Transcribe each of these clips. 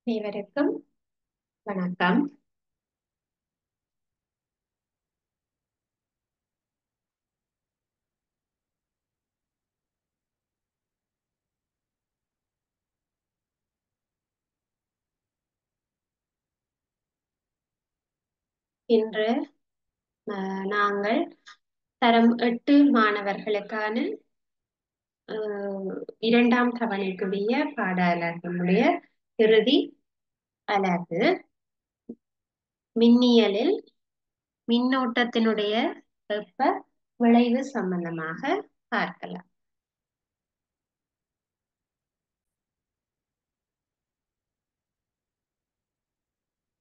அனைவருக்கும் வணக்கம். இன்று நாங்கள் தரம் 8 மாணவர்களுக்கான இரண்டாம் தவணைக்குரிய பாட அலகினுடைய இறுதி அலகு மின்னியலில் மின்னோட்டத்தினுடைய வெப்ப விளைவு சம்பந்தமாக பார்க்கலாம்.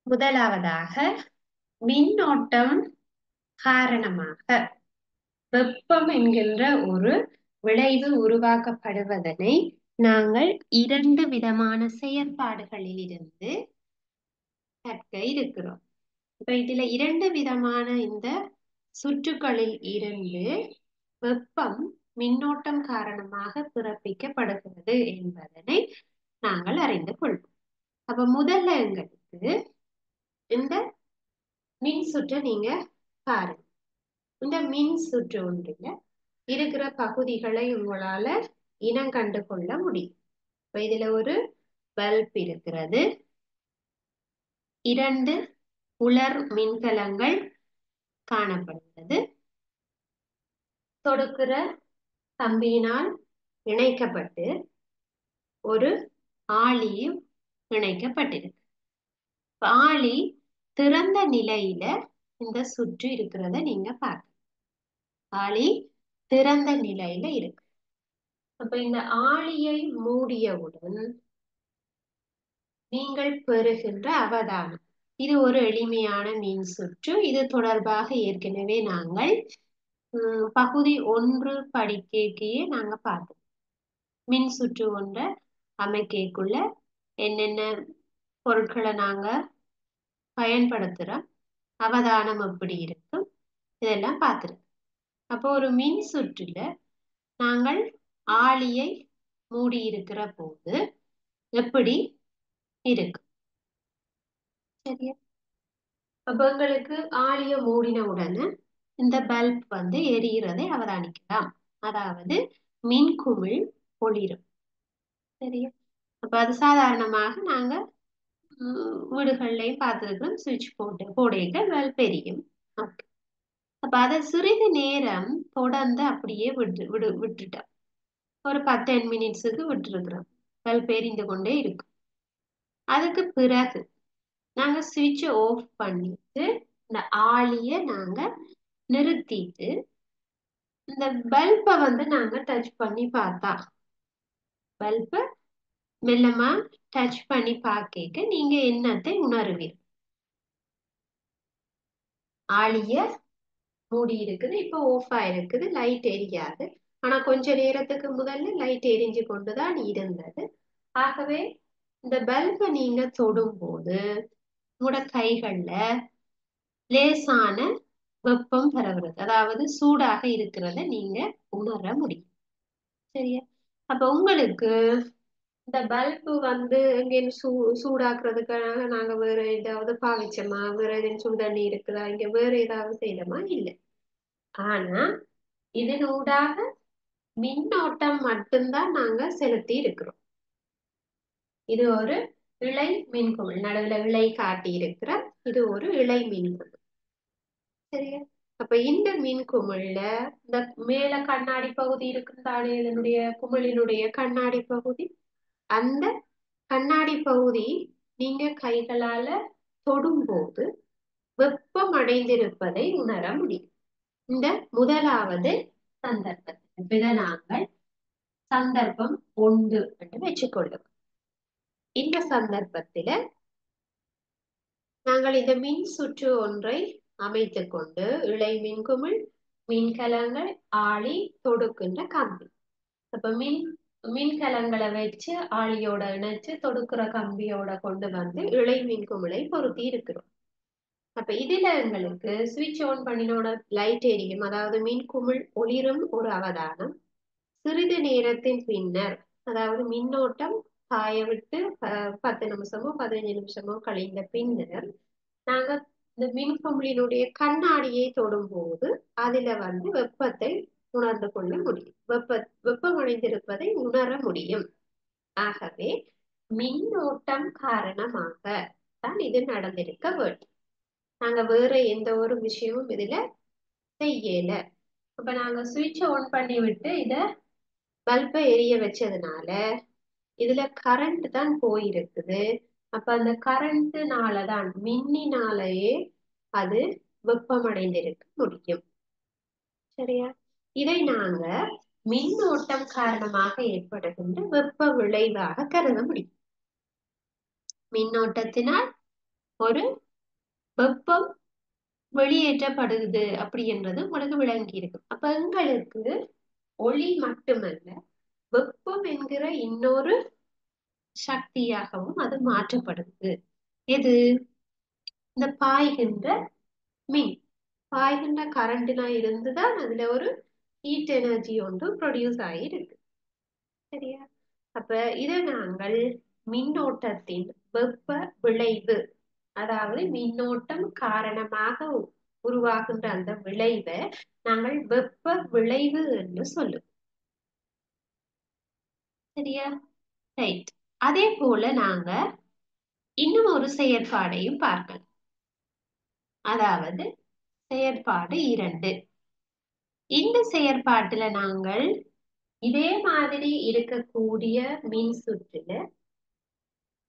முதலாவதாக மின்னோட்டம் காரணமாக வெப்பம் என்கின்ற ஒரு விளைவு உருவாக்கப்படுவதனை நாங்கள் இரண்டு விதமான செயற்பாடுகளில் இருந்து கற்க இருக்கிறோம். இப்ப இதுல இரண்டு விதமான இந்த சுற்றுகளில் இருந்து வெப்பம் மின்னோட்டம் காரணமாக பிறப்பிக்கப்படுகிறது என்பதனை நாங்கள் அறிந்து கொள்வோம். அப்ப முதல்ல எங்களுக்கு இந்த மின் சுற்று நீங்க பாருங்க. இந்த மின் சுற்று ஒன்றுல இருக்கிற பகுதிகளை உங்களால இனம் கண்டு கொள்ள முடியும். இப்ப இதுல ஒரு பல்ப் இருக்கிறது, இரண்டு உலர் மின்கலங்கள் காணப்படுகிறது, தொடுக்கிற கம்பியினால் இணைக்கப்பட்டு ஒரு ஆளியும் இணைக்கப்பட்டிருக்கு. ஆளி திறந்த நிலையில இந்த சுற்று இருக்கிறத நீங்க பார்க்க. ஆளி திறந்த நிலையில இருக்கு. அப்ப இந்த ஆளியை மூடியவுடன் நீங்கள் பெறுகின்ற அவதானம், இது ஒரு எளிமையான மின் சுற்று. இது தொடர்பாக ஏற்கனவே நாங்கள் பகுதி 1 படிக்கையே நாங்க பார்த்தோம். மின் சுற்று ஒன்றை அமைக்கக்குள்ள என்னென்ன பொருட்களை நாங்க பயன்படுத்துறோம், அவதானம் எப்படி இருக்கும், இதெல்லாம் பார்த்துருக்கோம். அப்போ ஒரு மின் சுற்றுல நாங்கள் ஆளியை மூடி இருக்கிற போது எப்படி இருக்கு, சரியா? அப்ப எங்களுக்கு ஆளிய மூடின உடனே இந்த பல்ப் வந்து எரிகிறதை அவதானிக்கலாம். அதாவது மின்குமிழ் ஒளிரும், சரியா? அப்ப அது சாதாரணமாக நாங்க வீடுகள்லையும் பார்த்துருக்கோம். சுவிட்ச் போடையில பல்ப் எரியும். அப்ப அதை சிறிது நேரம் தொடர்ந்து அப்படியே விட்டுட்டோம். ஒரு 10 நிமிஷத்துக்கு விட்டுருக்குறோம். பல்ப் எரிந்து கொண்டே இருக்கும். அதுக்கு பிறகு நாங்க சுவிட்ச் ஆஃப் பண்ணிட்டு இந்த ஆளிய நாங்க நிறுத்திட்டு இந்த பல்பை வந்து நாங்க டச் பண்ணி பார்த்தா, பல்பை மெல்லமா டச் பண்ணி பார்க்க நீங்க என்னத்தை உணருவீங்க? ஆளிய மூடி இருக்குது, இப்ப ஆஃப் ஆயிருக்குது, லைட் எரியாது. ஆனா கொஞ்ச நேரத்துக்கு முதல்ல லைட் எரிஞ்சு கொண்டுதான் இருந்தது. ஆகவே இந்த பல்பை நீங்க தொடும் போது உங்களோட கைகள்ல லேசான வெப்பம் பரவுறது, அதாவது சூடாக இருக்கிறத நீங்க உணர முடியும், சரியா? அப்ப உங்களுக்கு இந்த பல்பு வந்து எங்கேயும் சூடாக்குறதுக்காக நாங்க வேற ஏதாவது பாவிச்சோமா, வேற ஏதாவது சுடு தண்ணி இருக்குதா, இங்க வேற ஏதாவது செய்யணுமா? இல்லை. ஆனா இதனூடாக மின்னோட்டம் மட்டும்தான் நாங்க செலுத்தி இருக்கிறோம். இது ஒரு இழை மின்குமிழ், நடுவுல இழை காட்டி இருக்கிற இது ஒரு இழை மின்குமிழ், சரியா? அப்ப இந்த மின் குமிழ்ல இந்த மேல கண்ணாடி பகுதி இருக்குதானே, இதனுடைய குமிழினுடைய கண்ணாடி பகுதி, அந்த கண்ணாடி பகுதி நீங்க கைகளால தொடும்போது வெப்பம் அடைந்திருப்பதை உணர முடியும். இந்த முதலாவது சந்தர்ப்பத்தில் இதை நாங்கள் சந்தர்ப்பம் 1 என்று வச்சுக்கொள்ளும். இந்த சந்தர்ப்பத்தில நாங்கள் இந்த மின் சுற்று ஒன்றை அமைத்துக் கொண்டு இழை மின்குமிழ், மின்கலங்கள், ஆளி, தொடுக்கின்ற கம்பி. அப்ப மின்கலங்களை வச்சு ஆளியோட இணைச்சு தொடுக்கிற கம்பியோட கொண்டு வந்து இழை மின்குமிழை பொருத்தி இருக்கிறோம். அப்ப இதுல எங்களுக்கு சுவிட்ச் ஆன் பண்ணினோட லைட் எரியும், அதாவது மின்குமிழ் ஒளிரும் ஒரு அவதானம். சிறிது நேரத்தின் பின்னர், அதாவது மின்னோட்டம் காய விட்டு 10 நிமிஷமோ 15 நிமிஷமோ கழிந்த பின்னர் நாங்க இந்த மின்குமிழினுடைய கண்ணாடியை தொடும்போது அதுல வெப்பத்தை உணர்ந்து கொள்ள முடியும். வெப்பமடைந்திருப்பதை உணர முடியும். ஆகவே மின்னோட்டம் காரணமாக தான் இது நடந்திருக்க வேண்டும். நாங்க வேற எந்த ஒரு விஷயமும் இதுல செய்யல. அப்ப நாங்க சுவிட்சை ஆன் பண்ணி விட்டு இத பல்பை எரிய வச்சதுனால இதுல கரண்ட் தான் போயிருக்குது. அப்ப அந்த கரண்ட்னாலதான் மின்னினாலேயே அது வெப்பமடைந்திருக்க முடியும். சரியா? இதை நாங்க மின்னோட்டம் காரணமாக ஏற்படுகின்ற வெப்ப விளைவாக கருத முடியும். மின்னோட்டத்தினால் ஒரு வெப்பம் வெளியேற்றப்படுது அப்படி என்றது உங்களுக்கு விளங்கி இருக்கும். அப்ப எங்களுக்கு ஒளி மட்டுமல்ல, வெப்பம் என்கிற இன்னொரு சக்தியாகவும் அது மாற்றப்படுது. எது? இந்த பாய்கின்ற மின் பாய்கின்ற கரண்ட்னா இருந்துதான் அதுல ஒரு ஹீட் எனர்ஜி ஒன்று ப்ரொடியூஸ் ஆகிருக்கு. சரியா? அப்ப இதை நாங்கள் மின்னோட்டத்தின் வெப்ப விளைவு, அதாவது மின்னோட்டம் காரணமாக உருவாகின்ற அந்த விளைவை நாங்கள் வெப்ப விளைவு என்று சொல்லுவோம். சரியா? ரைட். அதே போல நாங்க இன்னும் ஒரு செயற்பாடையும் பார்க்கலாம். அதாவது செயற்பாடு 2. இந்த செயற்பாட்டுல நாங்கள் இதே மாதிரி இருக்கக்கூடிய மின் சுற்றுல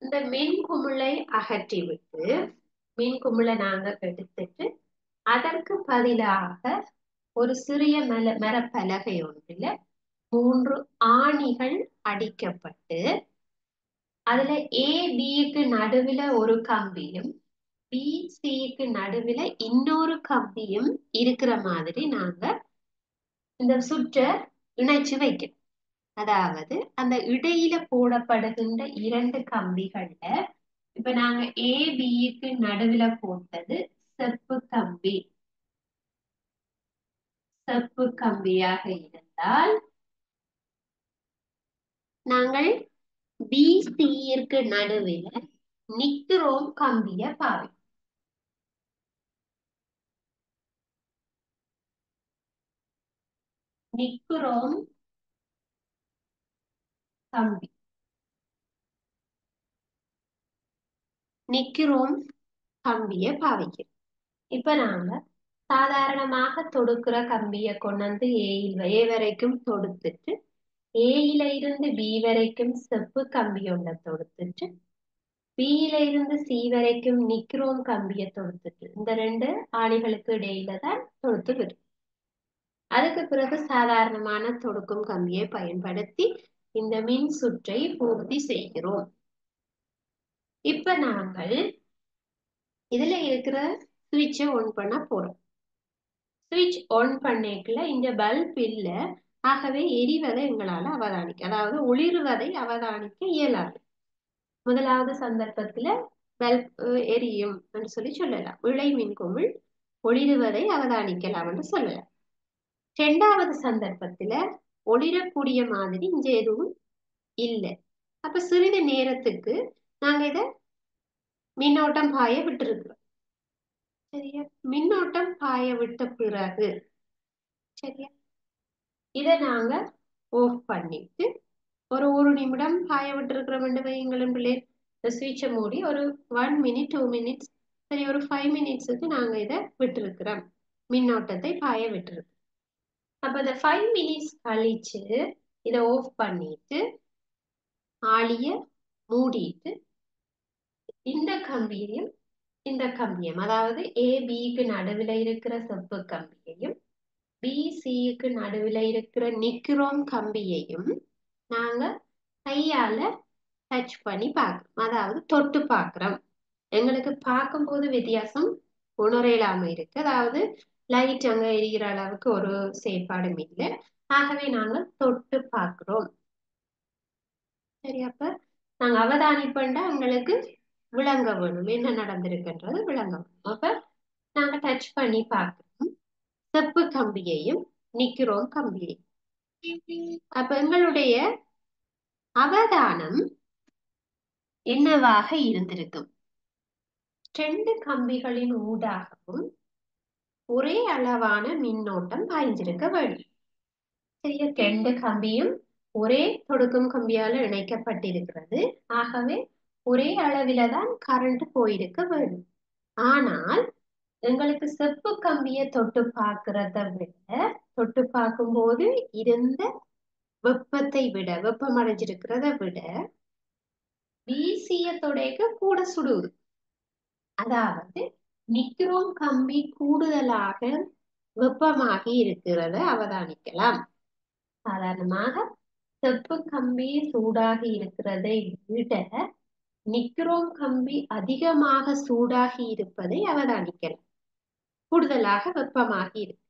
இந்த மின் குமிழை அகற்றி விட்டு மின் குமிழை நாங்க எடுத்துட்டு அதற்கு பதிலாக ஒரு சிறிய மரப்பலகை ஒன்றில 3 ஆணிகள் அடிக்கப்பட்டு அதுல ஏபிக்கு நடுவுல ஒரு கம்பியும் பிசிக்கு நடுவுல இன்னொரு கம்பியும் இருக்கிற மாதிரி நாங்க இந்த சுற்றை இணைச்சு வைக்கணும். அதாவது அந்த இடையில போடப்படுகின்ற 2 கம்பிகள்ல இப்ப நாங்க ஏபிக்கு நடுவுல போட்டது செப்பு கம்பி. செப்பு கம்பியாக இருந்தால் நாங்கள் பிசிக்கு நடுவில் நிக்ரோம் கம்பிய பாவி. நிக்ரோம் கம்பி நிக்ரோம் கம்பிய பாவிக்கிறோம். இப்ப நாங்க சாதாரணமாக தொடுக்கிற கம்பிய கொண்டு ஏ வரைக்கும் தொடுத்துட்டு ஏயில இருந்து பி வரைக்கும் செப்பு கம்பி ஒன்றை தொடுத்துட்டு பியில இருந்து சி வரைக்கும் நிக்ரோம் கம்பிய தொடுத்துட்டு இந்த 2 ஆணிகளுக்கு இடையில தான் தொடுத்து வரும். அதுக்கு பிறகு சாதாரணமான தொடுக்கும் கம்பியை பயன்படுத்தி இந்த மின் சுற்றை பூர்த்தி செய்கிறோம். இப்ப நாங்கள் இதுல இருக்கிற சுவிட்சை ஆன் பண்ண போறோம். சுவிட்ச் ஆன் பண்ணிக்கல இந்த பல்ப் இல்ல, ஆகவே எரிவதை எங்களால அவதானிக்க, அதாவது ஒளிர்வதை அவதானிக்க இயலாது. முதலாவது சந்தர்ப்பத்துல பல்ப் எரியும் என்று சொல்லலாம். இழை மின்குமிழ் ஒளிருவதை அவதானிக்கலாம் என்று சொல்லலாம். 2வது சந்தர்ப்பத்துல ஒளிரக்கூடிய மாதிரி இங்க எதுவும் இல்லை. அப்ப சிறிது நேரத்துக்கு நாங்க இத மின்னோட்டம் பாய விட்டுருக்கிறோம். சரியா? மின்னோட்டம் பாய விட்ட பிறகு சரியா இத நாங்க ஆஃப் பண்ணிட்டு ஒரு நிமிடம் பாய விட்டுருக்கிறோம் என்று வையுங்களும் பிள்ளை. இந்த சுவிட்சை மூடி ஒரு 1 மினிட் 2 மினிட்ஸ் சரி ஒரு 5 மினிட்ஸுக்கு நாங்க இதை விட்டுருக்கிறோம், மின்னோட்டத்தை பாய விட்டுருக்கோம். அப்ப இந்த 5 மினிட்ஸ் கழிச்சு இதை ஆஃப் பண்ணிட்டு ஆளிய மூடிட்டு இந்த கம்பியையும் இந்த கம்பியும், அதாவது ஏபிக்கு நடுவில் இருக்கிற செப்பு கம்பியையும் பிசிக்கு நடுவில் இருக்கிற நிக்ரோம் கம்பியையும் நாங்க கையால டச் பண்ணி பார்க்கிறோம், அதாவது தொட்டு பார்க்கிறோம். எங்களுக்கு பார்க்கும்போது வித்தியாசம் உணரலாம இருக்கு, அதாவது லைட் அங்க எரிகிற அளவுக்கு ஒரு செயற்பாடும் இல்லை. ஆகவே நாங்கள் தொட்டு பார்க்கிறோம். சரி, அப்ப நாங்க அவதானிப்பண்டா எங்களுக்கு விளங்க வேணும் என்ன நடந்திருக்குன்றது விளங்க வேணும். அப்ப நாங்க டச் பண்ணி பார்க்கிறோம் செப்பு கம்பியையும் நிக்கிறோம் கம்பியையும். அப்ப எங்களுடைய அவதானம் என்னவாக இருந்திருக்கும்? ரெண்டு கம்பிகளின் ஊடாகவும் ஒரே அளவான மின்னோட்டம் பாய்ந்திருக்க வேண்டும். சரியா? ரெண்டு கம்பியும் ஒரே தொடுக்கும் கம்பியால இணைக்கப்பட்டிருக்கிறது. ஆகவே ஒரே அளவில தான் கரண்ட் போயிருக்க வேண்டும். ஆனால் எங்களுக்கு செப்பு கம்பியை தொட்டு பார்க்கிறத விட, தொட்டு பார்க்கும்போது இருந்த வெப்பத்தை விட, வெப்பம் அடைஞ்சிருக்கிறத விட வீசிய தொடைக்கு கூட சுடுவது. அதாவது நிக்ரோம் கம்பி கூடுதலாக வெப்பமாகி இருக்கிறத அவதானிக்கலாம். சாதாரணமாக செப்பு கம்பி சூடாகி இருக்கிறதை விட நிக்ரோம் கம்பி அதிகமாக சூடாகி இருப்பதை அவதானிக்கலாம். கூடுதலாக வெப்பமாகி இருக்கு.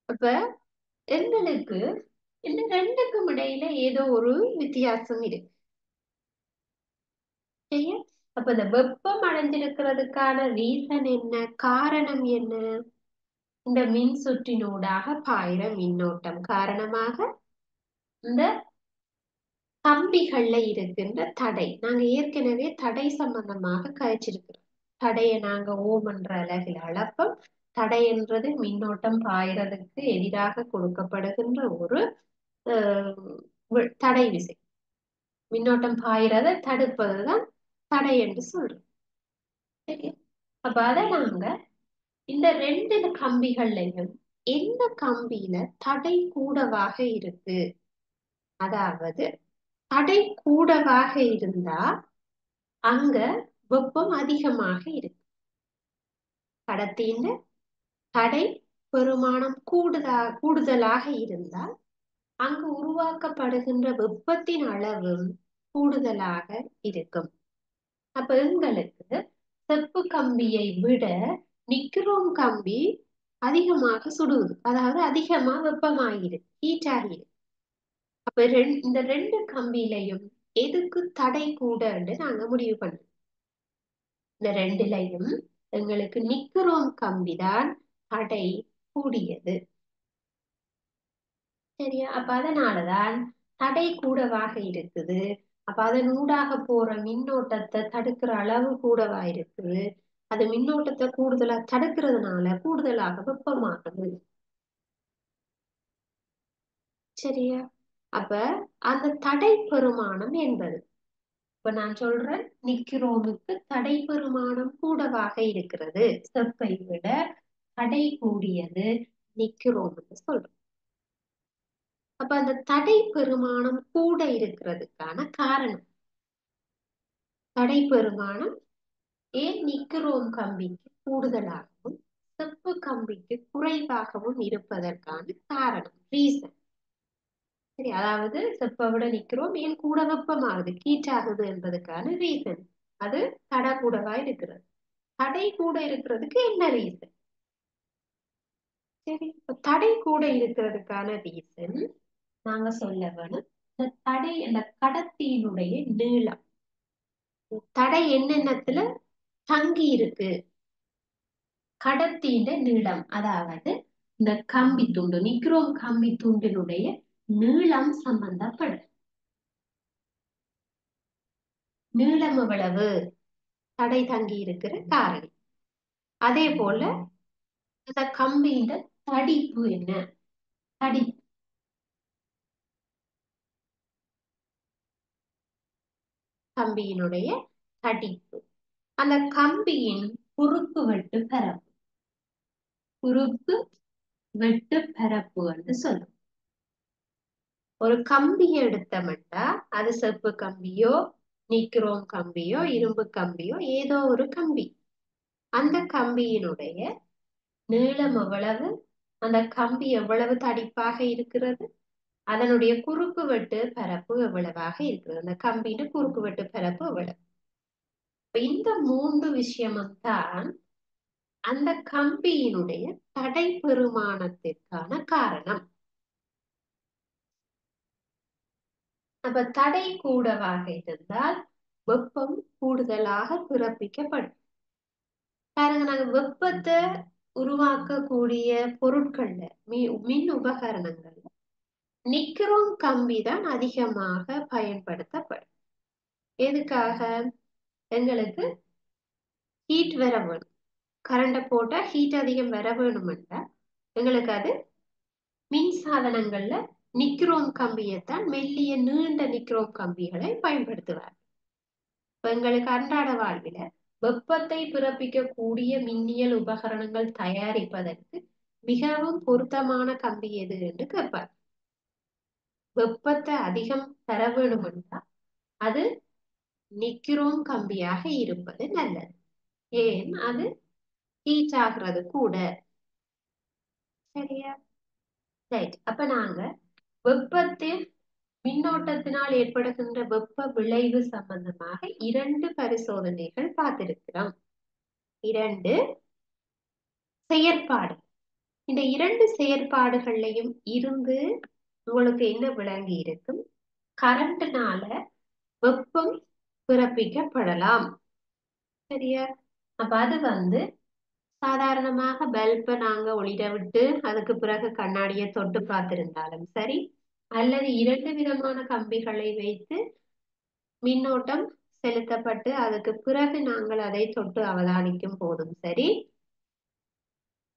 அப்ப எங்களுக்கு இந்த ரெண்டுக்கும் இடையில ஏதோ ஒரு வித்தியாசம் இருக்கு. சரியா? அப்ப இந்த வெப்பம் அடைஞ்சிருக்கிறதுக்கான ரீசன் என்ன, காரணம் என்ன? இந்த மின் சுற்றினூடாக பாயிர மின்னோட்டம் காரணமாக இந்த கம்பிகள்ல இருக்கின்ற தடை. நாங்க ஏற்கனவே தடை சம்பந்தமாக கழிச்சிருக்கிறோம். தடையை நாங்க ஓம் என்ற அலகில் அளப்போம். தடை என்றது மின்னோட்டம் பாயறதுக்கு எதிராக கொடுக்கப்படுகின்ற ஒரு தடை விசை. மின்னோட்டம் பாயறதை தடுப்பதுதான் தடை என்று சொல்றோம். சரி, அப்ப அதை நாங்க இந்த ரெண்டு கம்பிகள்லையும் எந்த கம்பியில தடை கூடவாக இருக்கு, அதாவது தடை கூடவாக இருந்தா அங்க வெப்பம் அதிகமாக இருக்கு. கடத்தியின் தடை பெருமானம் கூடுதலாக இருந்தால் அங்கு உருவாக்கப்படுகின்ற வெப்பத்தின் அளவும் கூடுதலாக இருக்கும். அப்ப எங்களுக்கு செப்பு கம்பியை விட நிக்ரோம் கம்பி அதிகமாக சுடுவது, அதாவது அதிகமா வெப்பமாகிருக்கு, ஹீட் ஆகிருக்கு. அப்ப இந்த ரெண்டு கம்பியிலையும் எதுக்கு தடை கூடன்னு நாங்க முடிவு பண்ணோம். இந்த ரெண்டுலையும் எங்களுக்கு நிக்ரோம் கம்பிதான் தடை கூடியது. சரியா? அப்ப அதனாலதான் தடை கூடவாக இருக்குது. அப்ப அதன் ஊடாக போற மின்னோட்டத்தை தடுக்கிற அளவு கூடவா இருக்குது. அது மின்னோட்டத்தை கூடுதலா தடுக்கிறதுனால கூடுதலாக வெப்பமாகுது. சரியா? அப்ப அந்த தடை பெருமானம் என்பது, இப்ப நான் சொல்றேன், நிக்ரோமுக்கு தடை பெருமானம் கூடவாக இருக்கிறது. செப்பை விட தடை கூடியது நிக்ரோம்னு சொல்றோம். அப்ப அந்த தடை பெருமானம் கூட இருக்கிறதுக்கான காரணம், தடை பெருமானம் ஏன் நிக்ரோம் கம்பிக்கு கூடுதலாகவும் செப்பு கம்பிக்கு குறைவாகவும் இருப்பதற்கான காரணம், ரீசன். சரி, அதாவது செப்பை விட நிக்கிறோம் ஏன் கூட வெப்பமாகுது, ஹீட் ஆகுது என்பதுக்கான ரீசன். அது தடை கூடவா இருக்கிறது. தடை கூட இருக்கிறதுக்கு என்ன ரீசன்? சரி, தடை கூட இருக்கிறதுக்கான ரீசன் நாங்க சொல்ல வேணும். இந்த தடை, இந்த கடத்தியினுடைய நீளம், தடை என்னென்னத்துல தங்கி இருக்கு, கடத்தியின் நீளம், அதாவது இந்த கம்பி துண்டு, நிக்ரோம் கம்பி துண்டினுடைய நீளம் சம்பந்தப்படும். நீளம் எவ்வளவு, தடை தங்கி இருக்கிற காரணி. அதே போல அந்த கம்பியின் தடிப்பு என்ன, தடி, கம்பியினுடைய தடிப்பு, அந்த கம்பியின் குறுக்கு வெட்டு பரப்பு, குறுக்கு வெட்டு பரப்பு என்று சொல்லும். ஒரு கம்பியை எடுத்தமட்டா அது செப்பு கம்பியோ நிக்ரோம் கம்பியோ இரும்பு கம்பியோ ஏதோ ஒரு கம்பி, அந்த கம்பியினுடைய நீளம் எவ்வளவு, அந்த கம்பி எவ்வளவு தடிப்பாக இருக்கிறது, அதனுடைய குறுக்கு வெட்டு பரப்பு எவ்வளவாக இருக்கிறது, அந்த கம்பியின் குறுக்கு வெட்டு பரப்பு எவ்வளவு. இந்த மூன்று விஷயமும் தான் அந்த கம்பியினுடைய தடை பெருமானத்திற்கான காரணம். அப்ப தடை கூடவாக இருந்தால் வெப்பம் கூடுதலாக பிறப்பிக்கப்படும். பாருங்க, நாங்க வெப்பத்தை உருவாக்கக்கூடிய பொருட்கள்ல மின் உபகரணங்கள்ல நிக்ரோம் கம்பி தான் அதிகமாக பயன்படுத்தப்படும். எதுக்காக? எங்களுக்கு ஹீட் வர வேணும். கரண்ட போட்டா ஹீட் அதிகம் வர வேணுமென்றா எங்களுக்கு அது மின் சாதனங்கள்ல நிக்ரோம் கம்பியைத்தான், மெல்லிய நீண்ட நிக்ரோம் கம்பிகளை பயன்படுத்துவார். எங்களுக்கு அன்றாட வாழ்வில வெப்பத்தை பிறப்பிக்கக்கூடிய மின்னியல் உபகரணங்கள் தயாரிப்பதற்கு மிகவும் பொருத்தமான கம்பி எது என்று கேட்பார். வெப்பத்தை அதிகம் தர வேணும் என்றால் அது நிக்ரோம் கம்பியாக இருப்பது நல்லது. ஏன்? அது ஹீட் ஆகிறது கூட. சரியா? ரைட். அப்ப நாங்க வெப்பத்தில் மின்னோட்டத்தினால் ஏற்படுகின்ற வெப்ப விளைவு சம்பந்தமாக 2 பரிசோதனைகள் பார்த்திருக்கிறோம். 2 செயற்பாடு. இந்த 2 செயற்பாடுகள்லையும் இருந்து உங்களுக்கு என்ன விளங்கி இருக்கும்? கரண்ட்னால வெப்பம் பிறப்பிக்கப்படலாம். சரியா? அப்ப அது சாதாரணமாக பல்பை நாங்க ஒளிர விட்டு அதுக்கு பிறகு கண்ணாடியை தொட்டு பார்த்திருந்தாலும் சரி, அல்லது 2 விதமான கம்பிகளை வைத்து மின்னோட்டம் செலுத்தப்பட்டு அதுக்கு பிறகு நாங்கள் அதை தொட்டு அவதானிக்கும் போதும் சரி,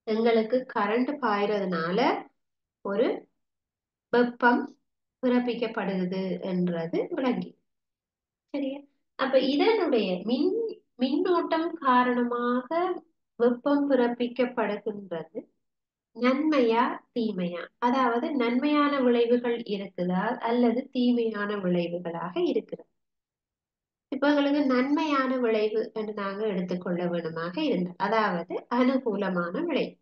எங்களுக்கு கரண்ட் பாய்றதுனால ஒரு வெப்பம் பிறப்பிக்கப்படுகிறது என்றது விளங்கி. சரியா? அப்ப இதனுடைய மின்னோட்டம் காரணமாக வெப்பம் பிறப்பிக்கப்படுகின்றது நன்மையா தீமையா? அதாவது நன்மையான விளைவுகள் இருக்குதா அல்லது தீமையான விளைவுகளாக இருக்கிறது? இப்ப எங்களுக்கு நன்மையான விளைவு என்று நாங்க எடுத்துக்கொள்ள வேணுமாக இருந்தால், அதாவது அனுகூலமான விளைவு.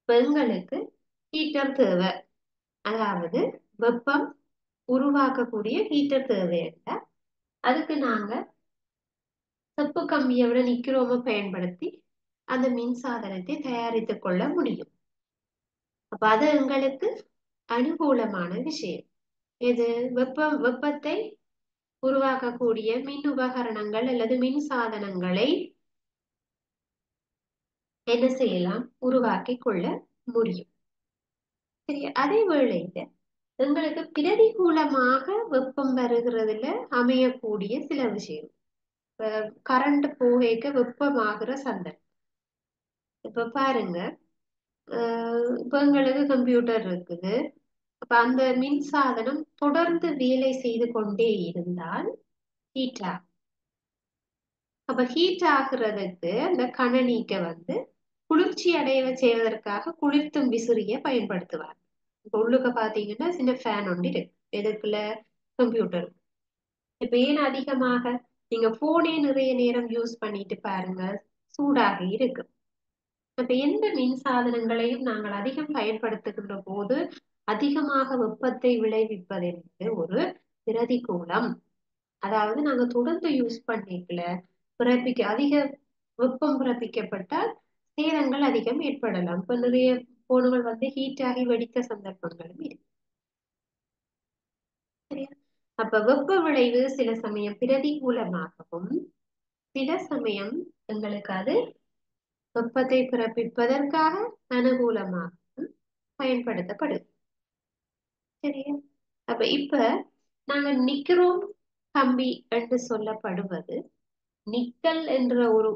எங்களுக்கு ஹீட்டர் தேவை, அதாவது வெப்பம் உருவாக்கக்கூடிய ஹீட்டர் தேவை என்றால் அதுக்கு நாங்க செப்பு கம்பியை விட நிக்கிறோம பயன்படுத்தி அந்த மின் சாதனத்தை தயாரித்துக் கொள்ள முடியும். அப்ப அது எங்களுக்கு அனுகூலமான விஷயம். இது வெப்பத்தை உருவாக்கக்கூடிய மின் உபகரணங்கள் அல்லது மின் சாதனங்களை என்ன செய்யலாம்? உருவாக்கி கொள்ள முடியும். சரி, அதே வேளையில எங்களுக்கு பிரதிகூலமாக வெப்பம் வருகிறதுல அமையக்கூடிய சில விஷயம். கரண்ட் போகைக்கு வெப்பமாகிற சந்தர்ப்பம். இப்ப பாருங்க, இப்ப எங்களுக்கு கம்ப்யூட்டர் இருக்குது. அப்ப அந்த மின் சாதனம் தொடர்ந்து வேலை செய்து கொண்டே இருந்தால் ஹீட் ஆகும். அப்ப ஹீட் ஆகுறதுக்கு அந்த கணனிக்கு குளிர்ச்சி அடைய செய்வதற்காக குளிர்த்தும் விசிறிய பயன்படுத்துவார். இப்ப உள்ளுக்க பாத்தீங்கன்னா சின்ன ஃபேன் ஒன்று இருக்கு. எதுக்குள்ள? கம்ப்யூட்டர். இப்ப ஏன் அதிகமாக நீங்க போனே நிறைய நேரம் யூஸ் பண்ணிட்டு பாருங்க, சூடாக இருக்கு. அப்ப எந்த மின் சாதனங்களையும் நாங்கள் அதிகம் பயன்படுத்துகின்ற போது அதிகமாக வெப்பத்தை விளைவிப்பது என்பது ஒரு பிரதிகூலம். அதாவது நாங்க தொடர்ந்து யூஸ் பண்ணிக்கல அதிக வெப்பம் பிறப்பிக்கப்பட்டால் சேதங்கள் அதிகம் ஏற்படலாம். இப்ப நிறைய போன்கள் ஹீட் ஆகி வெடித்த சந்தர்ப்பங்களும் இருக்கு. சரியா? அப்ப வெப்ப விளைவு சில சமயம் பிரதிகூலமாகவும் சில சமயம் எங்களுக்கு அது வெப்பத்தை பிறப்பிப்பதற்காக அனுகூலமாகவும் பயன்படுத்தப்படுது. சரியா? அப்ப இப்ப நாங்க நிக்கிறோம் கம்பி என்று சொல்லப்படுவது நிக்கல் என்ற ஒரு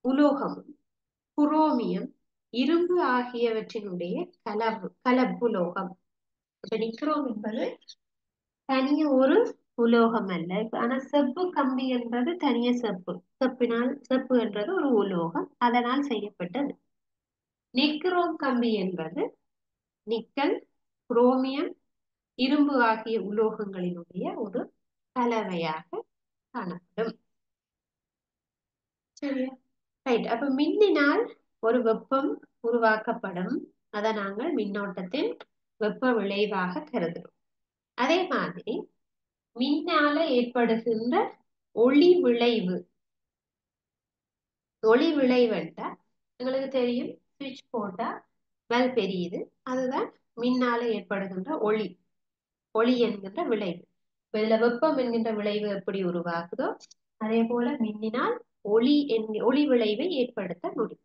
உலோகமும் குரோமியம் இரும்பு ஆகியவற்றினுடைய கலப்புலோகம். இப்ப நிக்ரோம் என்பது தனிய ஒரு உலோகம் அல்ல. ஆனா செப்பு கம்பி என்பது தனிய செப்பு என்றது ஒரு உலோகம், அதனால் செய்யப்பட்டது. நிக்ரோம் கம்பி என்பது நிக்கல், குரோமியம், இரும்பு ஆகிய உலோகங்களினுடைய ஒரு கலவையாக காணப்படும். சரியா? ரைட். அப்ப மின்னினால் ஒரு வெப்பம் உருவாக்கப்படும். அதை நாங்கள் மின்னோட்டத்தின் வெப்ப விளைவாக கருதுகிறோம். அதே மாதிரி மின்னால ஏற்படுகின்ற ஒளி விளைவு. ஒளி விளைவு என்றால் எங்களுக்கு தெரியும், சுவிட்ச் போட்டா பல்ப் எரியுது. அதுதான் மின்னால ஏற்படுகின்ற ஒளி என்கின்ற விளைவு. இதுல வெப்பம் என்கின்ற விளைவு எப்படி உருவாகுதோ அதே போல மின்னினால் ஒளி விளைவை ஏற்படுத்த முடியும்.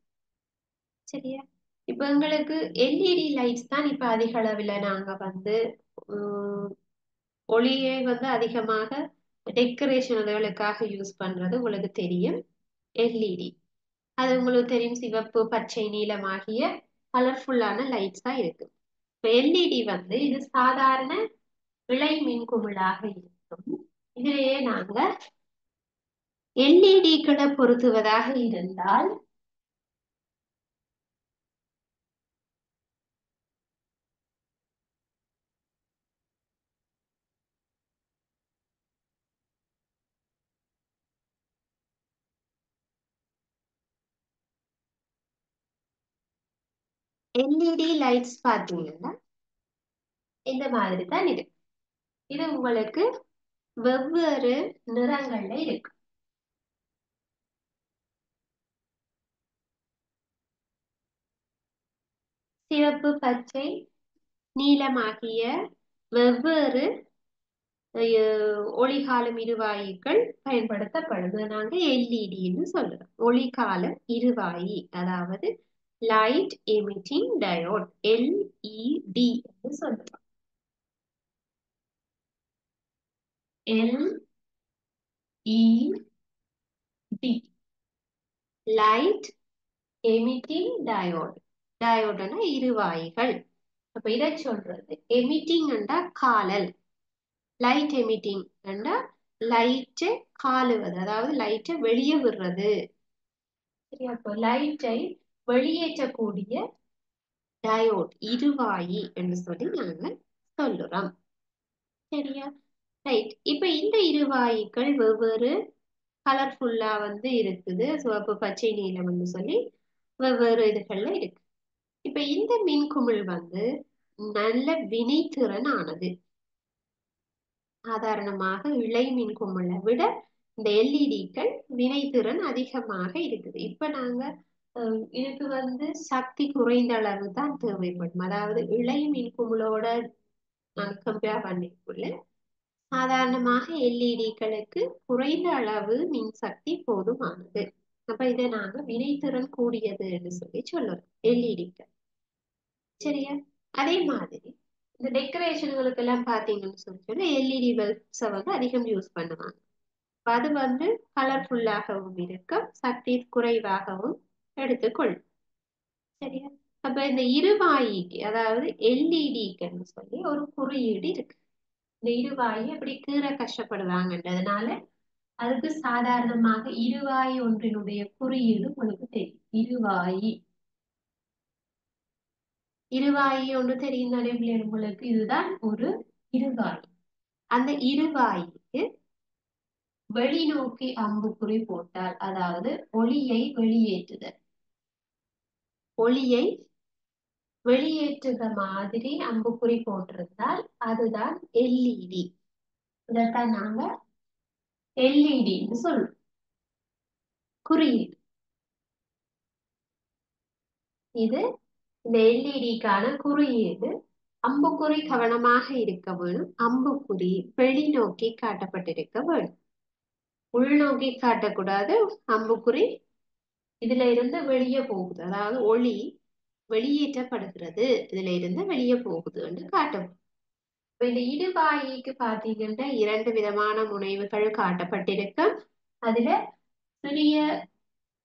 சரியா? இப்ப எங்களுக்கு எல்இடி லைட்ஸ் தான் இப்ப அதிக அளவுல நாங்க உம் ஒளியை அதிகமாக டெக்கரேஷன்களுக்காக யூஸ் பண்றது உங்களுக்கு தெரியும் எல்இடி. அது உங்களுக்கு தெரியும் சிவப்பு, பச்சை, நீலம் ஆகிய கலர்ஃபுல்லான லைட்ஸ் தான் இருக்கு. இப்போ எல்இடி வந்து இது சாதாரண விளை மின்குமிழாக இருக்கும். இதிலேயே நாங்க எல்இடிக்களை பொருத்துவதாக இருந்தால் எல்இடி லைட்ஸ் பார்த்தீங்கன்னா இந்த மாதிரி தான் இருக்கு. இது உங்களுக்கு வெவ்வேறு நிறங்கள்ல இருக்கு. சிவப்பு, பச்சை, நீலமாகிய வெவ்வேறு ஒளிகாலம் இருவாயிகள் பயன்படுத்தப்படுது. நாங்க எல்இடின்னு சொல்றோம். ஒளிகாலம் இருவாயி, அதாவது லைட் எமிட்டிங் டயோட், எல்இடி சொல்றோம். LED light emitting diode. டயோட்னா இருவாயிகள். அப்ப இதை சொல்றது எமிட்டிங் காலல், லைட் எமிட்டிங் லைட்டை காலுவது, அதாவது லைட்டை வெளியே விடுறது. சரியா? அப்போ லைட்டை வெளியேற்றக்கூடிய டயோட் இருவாயி என்று சொல்லி நாங்க சொல்லுறோம். சரியா? ரைட். இப்ப இந்த இருவாயுக்கள் வெவ்வேறு கலர்ஃபுல்லா வந்து இருக்குது. சிவப்பு, பச்சை, நீலம் சொல்லி வெவ்வேறு இதுகள்ல இருக்கு. இப்ப இந்த மின்குமிழ் வந்து நல்ல வினைத்திறன் ஆனது. சாதாரணமாக இழை மின்குமிழை விட இந்த எல்இடிக்கள் வினைத்திறன் அதிகமாக இருக்குது. இப்ப நாங்க இதுக்கு வந்து சக்தி குறைந்த அளவு தான் தேவைப்படும். அதாவது இழை மின்குமிழோட நாங்க கம்பேர் பண்ணிக்குள்ள சாதாரணமாக எல்இடிக்களுக்கு குறைந்த அளவு மின்சக்தி போதுமானது. அப்ப இதை நாங்க வினைத்திறன் கூடியது என்று சொல்லி சொல்லுறோம் எல்இடிக்கள். சரியா? அதே மாதிரி இந்த டெக்கரேஷன்களுக்கு எல்லாம் பாத்தீங்கன்னு சொல்லி எல்இடி பல்ப்ஸை வந்து அதிகம் யூஸ் பண்ணுவாங்க. அது வந்து கலர்ஃபுல்லாகவும் இருக்கும், சக்தி குறைவாகவும் எடுத்துக்கொள்ளும். சரியா? அப்ப இந்த இருவாயிக்கு, அதாவது எல்இடிக்குன்னு சொல்லி ஒரு குறியீடு இருக்கு. இந்த இருவாயி அப்படி கீற கஷ்டப்படுவாங்கன்றதுனால அதுக்கு சாதாரணமாக இருவாயி ஒன்றினுடைய குறியீடு உங்களுக்கு தெரியும். இருவாயி, இருவாயி ஒன்று தெரியும் தானே உங்களுக்கு? இதுதான் ஒரு இருவாயி. அந்த இருவாயிக்கு வெளிநோக்கி அம்புக்குறி போட்டால், அதாவது ஒளியை வெளியேற்றுதல், ஒளியை வெளியேற்றுத மாதிரி அம்புக்குறி போட்டிருந்தால் அதுதான் எல்இடி. இதைத்தான் நாங்க எல்இடின்னு சொல்லுவோம். குறியீடு இது. இந்த எல்இடிக்கான குறியீடு. அம்புக்குறி கவனமாக இருக்க வேணும். அம்புக்குறி வெளிநோக்கி காட்டப்பட்டிருக்க வேணும், உள்நோக்கி காட்டக்கூடாது. அம்புக்குறி இதுல இருந்து வெளியே போகுது, அதாவது ஒளி வெளியேற்றப்படுகிறது, இதுல இருந்து வெளியே போகுது என்று காட்டும். இந்த இடுவாயிக்கு பாத்தீங்கன்னா 2 விதமான முனைவுகள் காட்டப்பட்டிருக்கும். அதுல சிறிய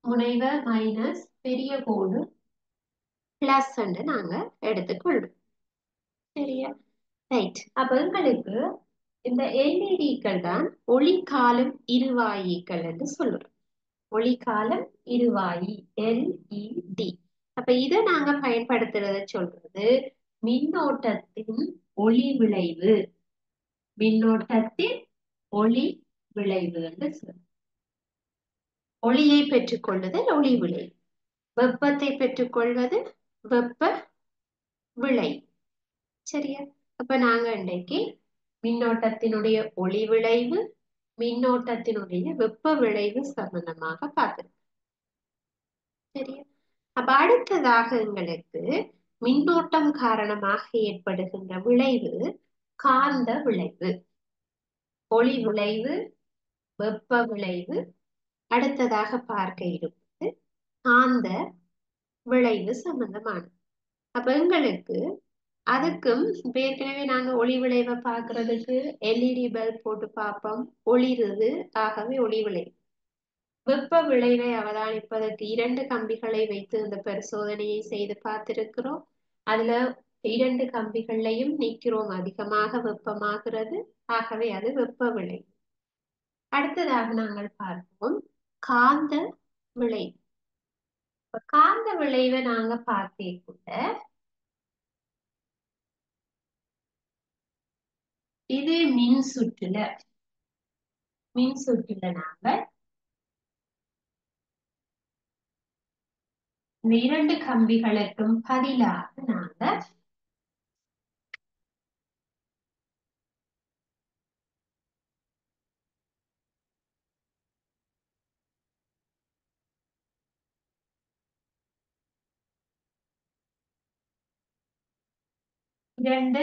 முனைவு மைனஸ், பெரிய கோடு பிளஸ் என்று நாங்க எடுத்துக்கொள்வோம். சரியா? ரைட். அப்ப எங்களுக்கு இந்த எல்இடிக்கள் தான் ஒளிக்காலம் இருவாயிகள் என்று சொல்றோம். ஒளிக்காலம் இருவாயி, எல்இடி. அப்ப இதை நாங்க பயன்படுத்துறத சொல்றது மின்னோட்டத்தின் ஒளி விளைவு, மின்னோட்டத்தின் ஒளி விளைவு என்று சொல்றோம். ஒளியை பெற்றுக்கொள்ளுதல் ஒளி விளைவு, வெப்பத்தை பெற்றுக்கொள்வது வெப்ப விளை. சரியா? அப்ப நாங்க இன்றைக்கு மின்னோட்டத்தினுடைய ஒளி விளைவு, மின்னோட்டத்தினுடைய வெப்ப விளைவு சம்பந்தமாக பார்க்கிறோம். சரியா? அப்ப அடுத்ததாக எங்களுக்கு மின்னோட்டம் காரணமாக ஏற்படுகின்ற விளைவு காந்த விளைவு. ஒளி விளைவு, வெப்ப விளைவு, அடுத்ததாக பார்க்க இருப்பது காந்த விளைவு சம்பந்தமானது. அப்ப எங்களுக்கு அதுக்கும் இப்ப ஏற்கனவே நாங்க ஒளி விளைவை பார்க்கறதுக்கு எல்இடி பல்ப் போட்டு பார்ப்போம், ஒளிருது. ஆகவே ஒளி விளைவு. வெப்ப விளைவை அவதானிப்பதற்கு இரண்டு கம்பிகளை வைத்து இந்த பரிசோதனையை செய்து பார்த்திருக்கிறோம். அதுல இரண்டு கம்பிகள்லையும் நிக்கிறோம் அதிகமாக வெப்பமாகிறது. ஆகவே அது வெப்ப விளைவு. அடுத்ததாக நாங்கள் பார்ப்போம் காந்த விளைவு. காந்த விளைவை நாங்க பார்த்தே கூட இது மின் சுற்றுல நாங்க இந்த இரண்டு கம்பிகளுக்கும் பதிலாக நாங்க இரண்டு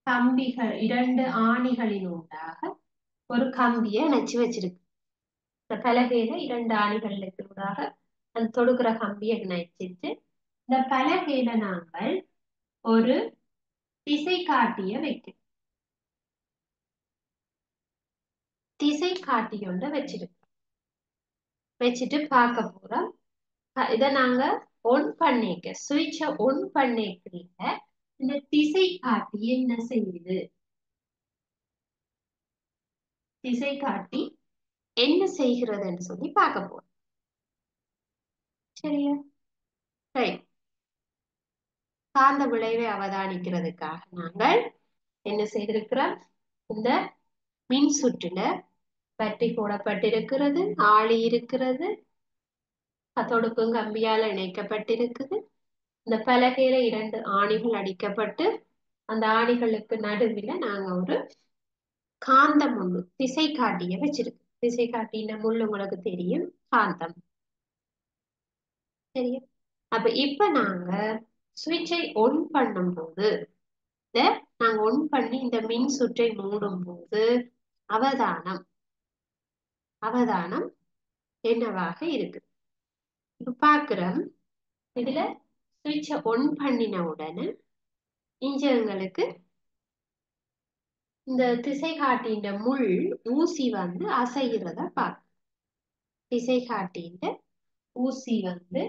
கம்பிகள், இரண்டு ஆணிகளின் ஊடாக ஒரு கம்பியை இணைச்சு வச்சிருக்கு. இந்த பலகையில இரண்டு ஆணிகளுக்கு ஊடாக அந்த தொடுக்கிற கம்பியை இணைச்சிட்டு இந்த பலகையில நாங்கள் ஒரு திசை காட்டிய வைக்கிறோம். திசை காட்டியொண்ட வச்சுட்டு பார்க்க போறோம். இதை நாங்க ஒன் பண்ணிக்க சுவிட்சை ஒன் பண்ணிக்கிறீங்க. இந்த திசை காட்டி என்ன செய்யுது? திசை காட்டி என்ன செய்கிறதுன்னு சொல்லி பார்க்க போறோம். சரியா? ரைட். காந்த விளைவை அவதானிக்கிறதுக்காக நாங்கள் என்ன செய்திருக்கிறோம்? இந்த மின் சுற்றுல பற்றி போடப்பட்டிருக்கிறது, ஆளி இருக்கிறது, தொடுக்கும் கம்பியால இணைக்கப்பட்டிருக்குது. இந்த பலகையில இரண்டு ஆணிகள் அடிக்கப்பட்டு அந்த ஆணிகளுக்கு நடுவில் நாங்க ஒரு காந்த முள்ளு திசை காட்டிய வச்சிருக்கு. திசை காட்டின முள்ளு உங்களுக்கு தெரியும், காந்தம். சரியா? அப்ப இப்ப நாங்க சுவிட்சை ஒன் பண்ணும் போது நாங்க ஒன் பண்ணி இந்த மின் சுற்றை மூடும் போது அவதானம் அவதானம் என்னவாக இருக்கு? இப்ப பாக்குறோம். இதுல சுவிட்சை ஒன் பண்ணின உடனே இன்ஜின்களுக்கு இந்த திசை காட்டின்ற முள் ஊசி வந்து அசைகிறத பார்க்க. திசை காட்டின்ற ஊசி வந்து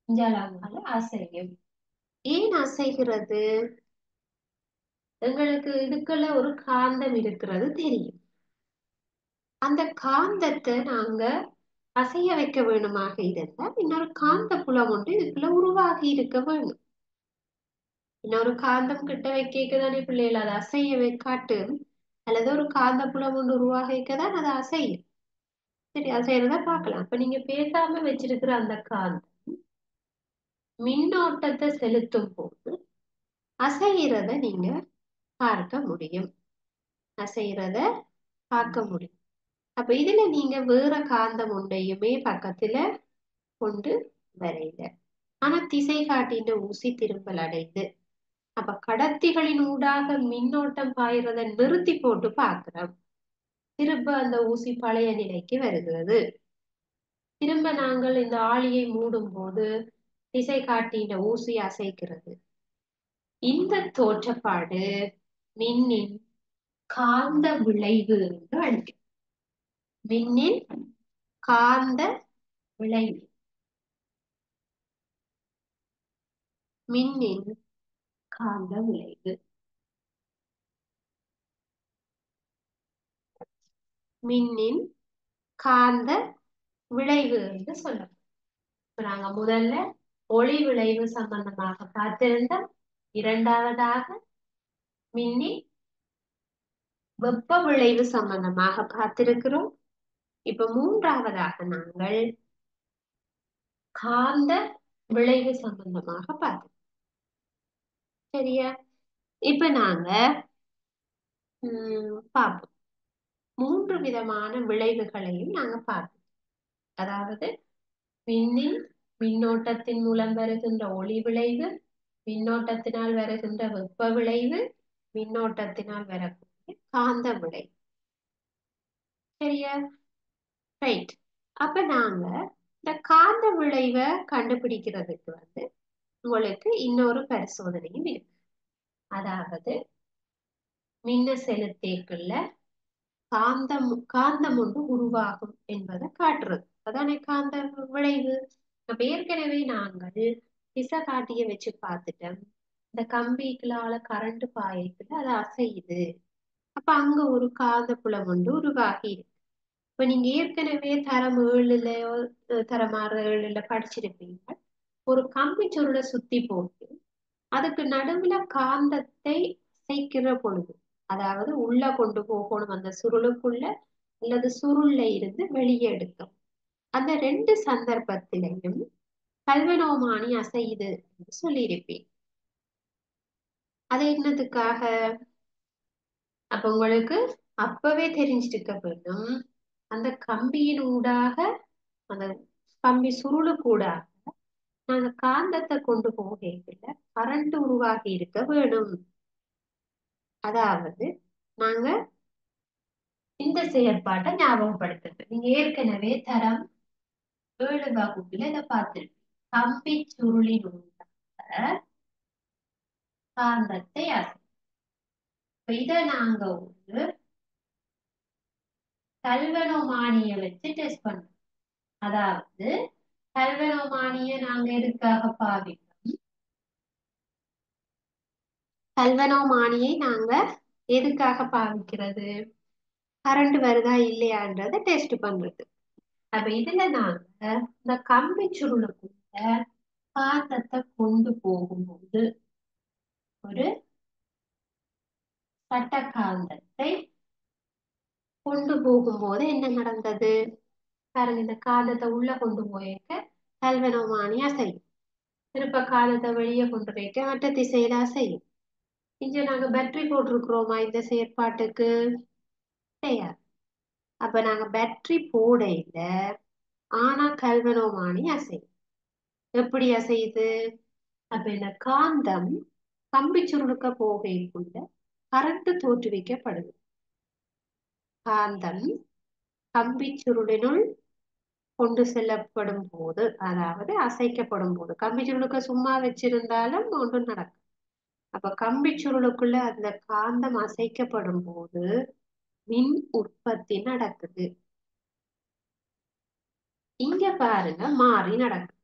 இஞ்சலாங்கால அசையும். ஏன் அசைகிறது? எங்களுக்கு இதுக்குள்ள ஒரு காந்தம் இருக்கிறது தெரியும். அந்த காந்தத்தை நாங்க அசைய வைக்க வேணுமாக இருந்தால் இன்னொரு காந்த புலம் ஒன்று இதுக்குள்ள உருவாகி இருக்க வேணும். இன்னொரு காந்தம் கிட்ட வைக்கதானே பிள்ளைகள் அதை அசைய காட்டு, அல்லது ஒரு காந்த புலம் ஒன்று உருவாகிக்கதான் அதை அசையும். சரி, அசைறத பார்க்கலாம். அப்ப நீங்க பேசாம வச்சிருக்கிற அந்த காந்தம் மின்னோட்டத்தை செலுத்தும் போது அசைகிறத நீங்க பார்க்க முடியும். அசைகிறத பார்க்க முடியும். அப்ப இதுல நீங்க வேற காந்தம் ஒன்றையுமே பக்கத்துல கொண்டு வரையில. ஆனா திசை காட்டின்ற ஊசி திரும்பல் அடைந்து அப்ப கடத்திகளின் ஊடாக மின்னோட்டம் பாயிறத நிறுத்தி போட்டு பார்க்கிறோம். திரும்ப அந்த ஊசி பழைய நிலைக்கு வருகிறது. திரும்ப நாங்கள் இந்த ஆளியை மூடும் போது திசை காட்டின்ற ஊசி அசைக்கிறது. இந்த தோற்றப்பாடு மின்னின் காந்த விளைவு என்று அழைக்கிறோம். மின்னின் காந்த விளைவு. மின்னின் காந்த விளைவு. மின்னின் காந்த விளைவு என்று சொல்லலாம். நாங்க முதல்ல ஒளி விளைவு சம்பந்தமாக பார்த்திருந்தோம். இரண்டாவதாக மின்னின் வெப்ப விளைவு சம்பந்தமாக பார்த்திருக்கிறோம். இப்ப மூன்றாவதாக நாங்கள் காந்த விளைவு சம்பந்தமாக பார்த்தோம். சரியா? இப்ப நாங்க பார்ப்போம். மூன்று விதமான விளைவுகளையும் நாங்க பார்ப்போம். அதாவது மின்னின் மின்னோட்டத்தின் மூலம் வருகின்ற ஒளி விளைவு, மின்னோட்டத்தினால் வருகின்ற வெப்ப விளைவு, மின்னோட்டத்தினால் வரக்கூடிய காந்த விளைவு. சரியா? ரைட். அப்ப நாங்க இந்த காந்த விளைவை கண்டுபிடிக்கிறதுக்கு உங்களுக்கு இன்னொரு பரிசோதனையும் இருக்கு. அதாவது மின்ன செலுத்தேக்குள்ள காந்தம் ஒன்று உருவாகும் என்பதை காட்டுறது. அதானே காந்த விளைவு. அப்ப ஏற்கனவே நாங்கள் திசை காட்டிய வச்சு பார்த்துட்டோம். இந்த கம்பிகளால கரண்ட் பாயத்துல அது அசையுது. அப்ப அங்க ஒரு காந்த புலம் ஒன்று உருவாகி இருக்கு. இப்ப நீங்க ஏற்கனவே தரம் 7லயோ தரம் 6 படிச்சிருப்பீங்க. ஒரு கம்பி சுருளை சுத்தி போட்டு அதுக்கு நடுவுல காந்தத்தை அசைக்கிற பொழுது, அதாவது உள்ள கொண்டு போகணும் அந்த சுருளுக்குள்ள அல்லது சுருள்ல இருந்து வெளியே எடுக்கும். அந்த 2 சந்தர்ப்பத்திலையும் கல்வனோமானி அசையுது என்று சொல்லியிருப்பேன். அது என்னதுக்காக? அப்ப உங்களுக்கு அப்பவே தெரிஞ்சிருக்க வேண்டும், அந்த கம்பியின் ஊடாக அந்த கம்பி சுருளுக்கு ஊடாக நாங்க காந்தத்தை கொண்டு போகல கரண்ட் உருவாகி இருக்க வேணும். அதாவது நாங்க இந்த செயற்பாட்டை ஞாபகப்படுத்துறது. நீங்க ஏற்கனவே தரம் 7 வகுப்புல இதை பார்த்திருப்பீங்க. கம்பி சுருளின் ஊடாக காந்தத்தை அசை. இதை நாங்க ஒரு கல்வனோமானிய வச்சு டெஸ்ட் பண்றோம். அதாவது கல்வனோமானிய நாங்க எதுக்காக பாவிக்கிறோம்? கல்வனோமானியை நாங்க எதுக்காக பாவிக்கிறது? கரண்ட் வருதா இல்லையான்றத டெஸ்ட் பண்றது. அப்ப இதுல நாங்க இந்த கம்பி சுருளுக்குள்ள காந்தத்தை கொண்டு போகும்போது ஒரு சட்ட காந்தத்தை கொண்டு போகும்போது என்ன நடந்தது பாருங்க. இந்த காந்தத்தை உள்ள கொண்டு போயிருக்க கல்வனோமானி அசையும். திருப்ப காந்தத்தை வெளியே கொண்டு போயிருக்க மற்ற திசையில அசையும். இங்க நாங்க பேட்டரி போட்டிருக்கிறோமா இந்த செயற்பாட்டுக்கு? கிடையாது. அப்ப நாங்க பேட்டரி போடையில ஆனா கல்வனோமானி அசையும். எப்படி அசையுது? அப்ப இந்த காந்தம் கம்பி சுருளுக்க போகைக்குள்ள கரண்ட் தோற்றுவிக்கப்படுது. காந்தம் கம்பி சுருளினுள் கொண்டு செல்லப்படும் போது, அதாவது அசைக்கப்படும் போது, கம்பி சுருளுக்க சும்மா வச்சிருந்தாலும் ஒன்றும் நடக்கும். அப்ப கம்பி சுருளுக்குள்ள அந்த காந்தம் அசைக்கப்படும் போது மின் உற்பத்தி நடக்குது. இங்க பாருங்க மாறி நடக்குது.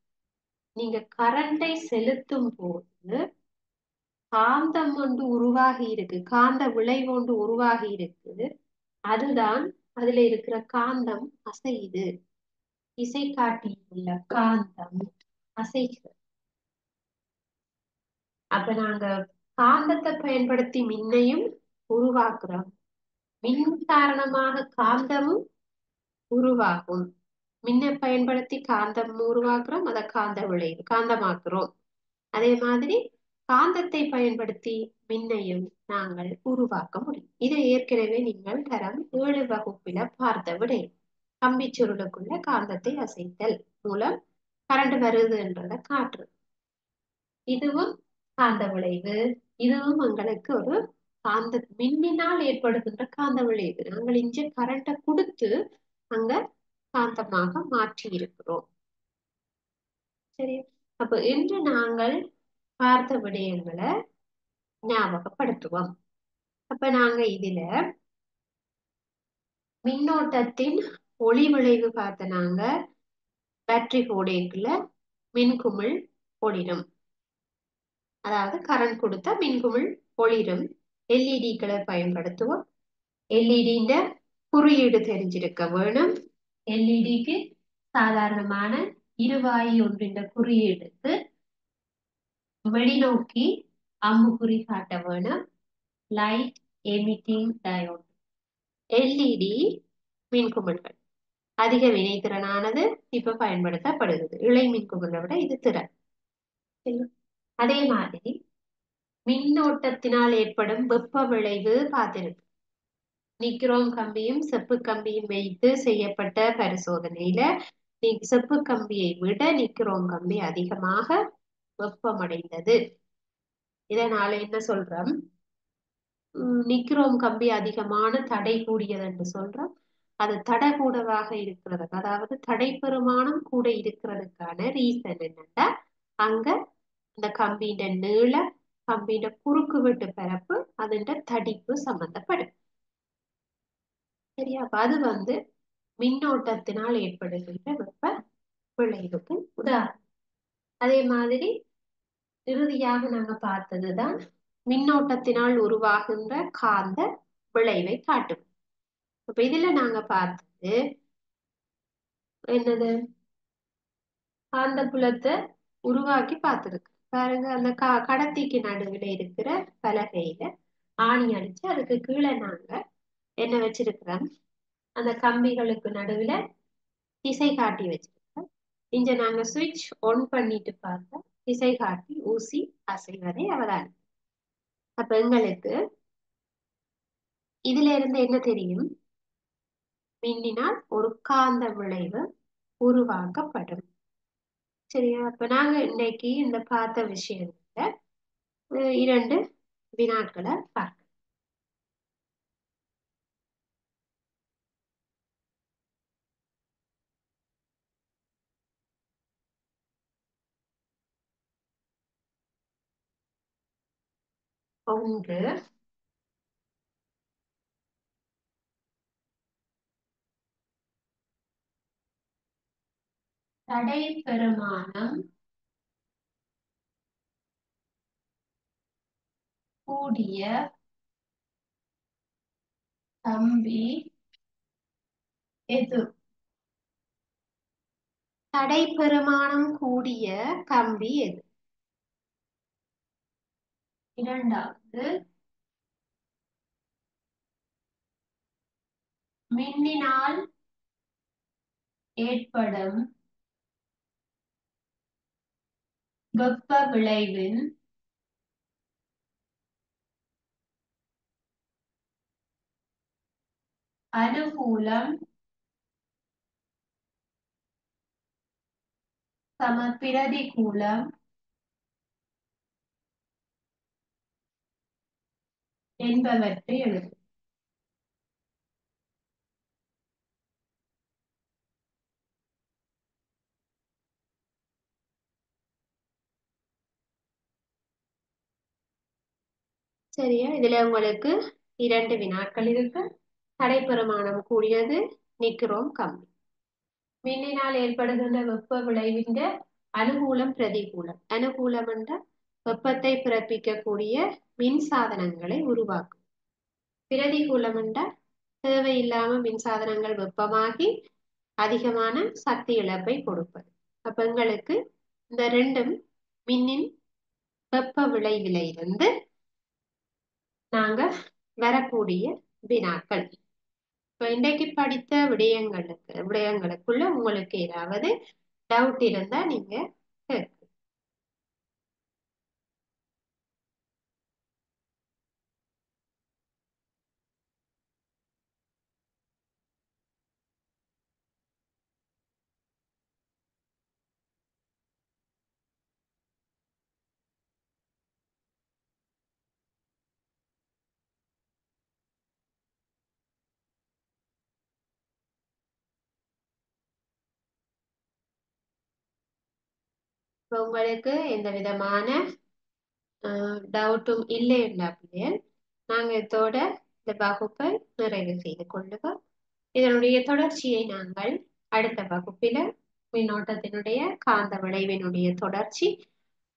நீங்க கரண்டை செலுத்தும் போது காந்தம் ஒன்று உருவாகி இருக்கு, காந்த விளைவு ஒன்று உருவாகி இருக்கு. அதுதான் அதுல இருக்கிற காந்தம் அசையுது. திசை காட்டியுள்ள காந்தம் அசைகிறது. அப்ப நாங்க காந்தத்தை பயன்படுத்தி மின்னையும் உருவாக்குறோம். மின் காரணமாக காந்தமும் உருவாகும். மின்னை பயன்படுத்தி காந்தம் உருவாக்குறோம், அதை காந்த விளைவு காந்தமாக்குறோம். அதே மாதிரி காந்தத்தை பயன்படுத்தி மின்னையும் நாங்கள் உருவாக்க முடியும். இதை ஏற்கனவே நீங்கள் தரம் 7 வகுப்பில பார்த்த விடை. கம்பி சுருளுக்குள்ள காந்தத்தை அசைத்தல் மூலம் கரண்ட் வருதுன்றத காட்டுறது. இதுவும் காந்த விளைவு. இதுவும் எங்களுக்கு ஒரு காந்த மின்னினால் ஏற்படுகின்ற காந்த விளைவு. நாங்கள் இங்க கரண்ட்டை கொடுத்து அங்க காந்தமாக மாற்றி இருக்கிறோம். சரி, அப்ப இன்று நாங்கள் பார்த்த விடயங்களை ஞாபகப்படுத்துவோம். அப்ப நாங்க இதுல மின்னோட்டத்தின் ஒளி விளைவு பார்த்த நாங்க பேட்டரி போடைக்குள்ள மின்குமிழ் ஒளிரும். அதாவது கரண்ட் கொடுத்தா மின்குமிழ் ஒளிரும். எல்இடிக்களை பயன்படுத்துவோம். எல்இடின்ற குறியீடு தெரிஞ்சிருக்க வேணும். எல்இடிக்கு சாதாரணமான இருவாயி ஒன்றின் குறியீடுக்கு வெளிநோக்கி அம்புக்குறி காட்ட வேணும். Light emitting diode. எல்இடி மின்குமிழ்கள் அதிக வினைத்திறனானது இப்ப பயன்படுத்தப்படுகிறது. இழை மின்குமிழை விட இது திறன். அதே மாதிரி மின்னோட்டத்தினால் ஏற்படும் வெப்ப விளைவு பார்த்திருக்கு. நிக்ரோம் கம்பியும் செப்பு கம்பியும் வைத்து செய்யப்பட்ட பரிசோதனையில செப்பு கம்பியை விட நிக்ரோம் கம்பி அதிகமாக வெப்பமடைந்தது. இதனால என்ன சொல்றோம்? நிக்ரோம் கம்பி அதிகமான தடை கூடியது என்று சொல்றோம். அது தடை கூடவாக இருக்கிறது, அதாவது தடை பெருமானம் கூட இருக்கிறதுக்கான ரீசன் என்னன்னா அங்க அந்த கம்பியின் நீள கம்பியிட குறுக்கு வெட்டு பரப்பு അതിന്റെ தடிப்பு சம்பந்தப்படும். சரியா? அப்ப அது மின்னோட்டத்தினால் ஏற்படுகின்ற வெப்ப விளைவுக்கு உதாரணம். அதே மாதிரி இறுதியாக நாங்க பார்த்ததுதான் மின்னோட்டத்தினால் உருவாகின்ற காந்த விளைவை காட்டும். இப்ப இதுல நாங்க பார்த்தது என்னது, காந்த புலத்தை உருவாக்கி பார்த்திருக்கு பாருங்க. அந்த கடத்திக்கு நடுவில் இருக்கிற பலகையில ஆணி அடிச்சு அதுக்கு கீழே நாங்க என்ன வச்சிருக்கிறோம், அந்த கம்பிகளுக்கு நடுவில் திசை காட்டி வச்சிருக்கோம். இங்க நாங்க சுவிட்ச் ஆன் பண்ணிட்டு பார்த்தா திசை காட்டி ஊசி அசைவதை அவதானி. அப்ப எங்களுக்கு இதுல இருந்து என்ன தெரியும், மின்னினால் ஒரு காந்த விளைவு உருவாக்கப்படும். சரியா? அப்ப நாங்க இன்னைக்கு இந்த பார்த்த விஷயத்துல இரண்டு வினாக்களை பார்க்க. ஒன்று, தடை பெருமானம் கூடிய கம்பி எது? தடை பெருமானம் கூடிய கம்பி எது? இரண்டாவது, மின்னினால் ஏற்படும் வெப்ப விளைவின் அனுகூலம் சம பிரதிகூலம் என்பவற்றை எழுது. சரியா? இதுல உங்களுக்கு இரண்டு வினாக்கள் இருக்கு. தடைப்பெருமானம் கூடியது, நிக்கிறோம் கம்பி. மின்னினால் ஏற்படுகின்ற வெப்ப விளைவின் அனுகூலம் பிரதிகூலம். அனுகூலம் என்ற வெப்பத்தை பிறப்பிக்கக்கூடிய மின் சாதனங்களை உருவாக்கும். பிரதிகூலம் என்றால் தேவையில்லாம மின் சாதனங்கள் வெப்பமாகி அதிகமான சக்தி இழப்பை கொடுப்பது. அப்ப எங்களுக்கு இந்த ரெண்டும் மின்னின் வெப்ப விளைவில இருந்து நாங்க வரக்கூடிய வினாக்கள். இப்ப இன்றைக்கு படித்த விடயங்களுக்குள்ள உங்களுக்கு ஏதாவது டவுட் இருந்தா நீங்க கேட்கலாம். இப்ப உங்களுக்கு எந்த விதமான டவுட்டும் இல்லை அப்படியே நாங்க இதோட இந்த வகுப்பை நிறைவு செய்து கொள்ளுவோம். இதனுடைய தொடர்ச்சியை நாங்கள் அடுத்த வகுப்பில மின்னோட்டத்தினுடைய காந்த விளைவினுடைய தொடர்ச்சி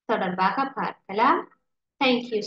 தொடர்பாக பார்க்கலாம். தேங்க்யூ.